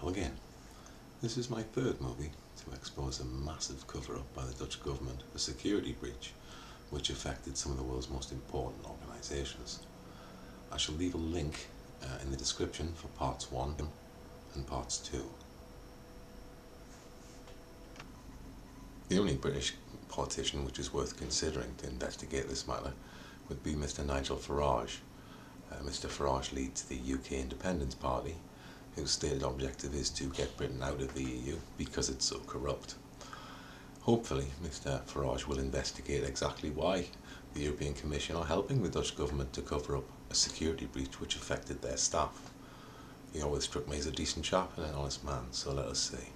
Well, again, this is my third movie to expose a massive cover-up by the Dutch government of a security breach which affected some of the world's most important organisations. I shall leave a link in the description for parts 1 and parts 2. The only British politician which is worth considering to investigate this matter would be Mr. Nigel Farage. Mr. Farage leads the UK Independence Party, whose stated objective is to get Britain out of the EU because it's so corrupt. Hopefully, Mr. Farage will investigate exactly why the European Commission are helping the Dutch government to cover up a security breach which affected their staff. He always struck me as a decent chap and an honest man, so let us see.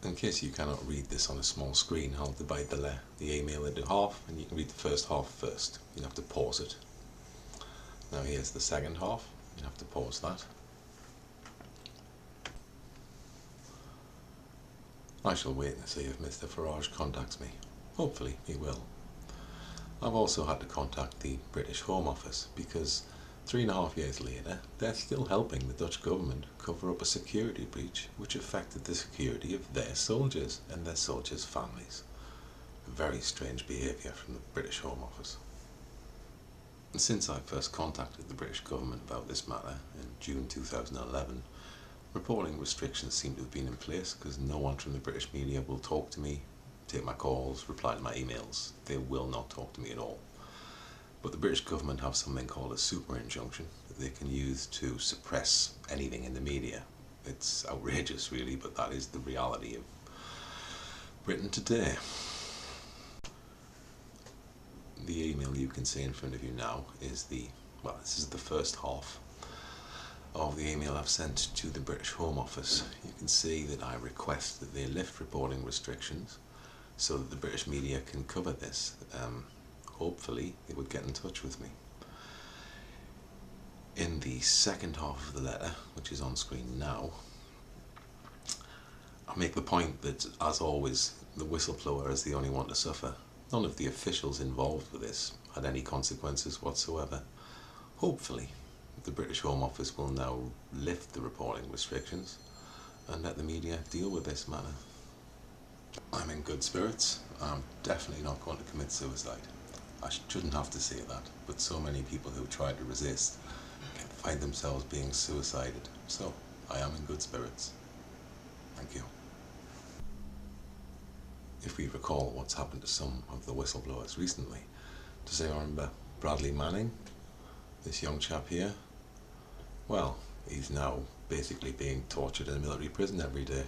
In case you cannot read this on a small screen, I'll divide the email into half, and you can read the first half first. You'll have to pause it. Now here's the second half. You'll have to pause that. I shall wait and see if Mr. Farage contacts me. Hopefully he will. I've also had to contact the British Home Office because 3.5 years later they're still helping the Dutch government cover up a security breach which affected the security of their soldiers and their soldiers' families. A very strange behaviour from the British Home Office. And since I first contacted the British government about this matter in June 2011, reporting restrictions seem to have been in place because no one from the British media will talk to me, take my calls, reply to my emails. They will not talk to me at all. But the British government have something called a super injunction that they can use to suppress anything in the media. It's outrageous really, but that is the reality of Britain today. The email you can see in front of you now is this is the first half of the email I've sent to the British Home Office. You can see that I request that they lift reporting restrictions so that the British media can cover this. Hopefully they would get in touch with me. In the second half of the letter, which is on screen now, I make the point that, as always, the whistleblower is the only one to suffer. None of the officials involved with this had any consequences whatsoever. Hopefully the British Home Office will now lift the reporting restrictions and let the media deal with this matter. I'm in good spirits. I'm definitely not going to commit suicide. I shouldn't have to say that, but so many people who try to resist can find themselves being suicided. So, I am in good spirits. Thank you. If we recall what's happened to some of the whistleblowers recently, does anyone remember Bradley Manning? This young chap here? Well, he's now basically being tortured in a military prison every day.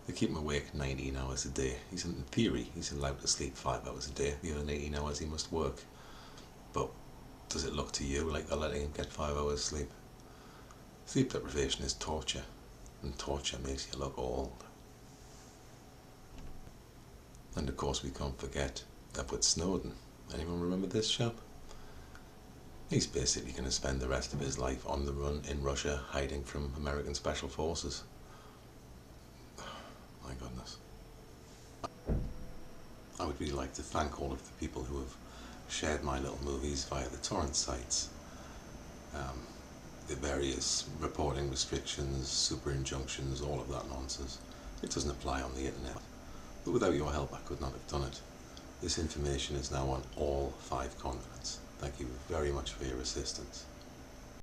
They keep him awake 19 hours a day. In theory, he's allowed to sleep 5 hours a day. The other 18 hours he must work. But does it look to you like they're letting him get 5 hours sleep? Sleep deprivation is torture, and torture makes you look old. And of course we can't forget Edward Snowden. Anyone remember this chap? He's basically going to spend the rest of his life on the run in Russia, hiding from American Special Forces. My goodness. I would really like to thank all of the people who have shared my little movies via the torrent sites. The various reporting restrictions, super injunctions, all of that nonsense. It doesn't apply on the internet. But without your help I could not have done it. This information is now on all 5 continents. Thank you very much for your assistance.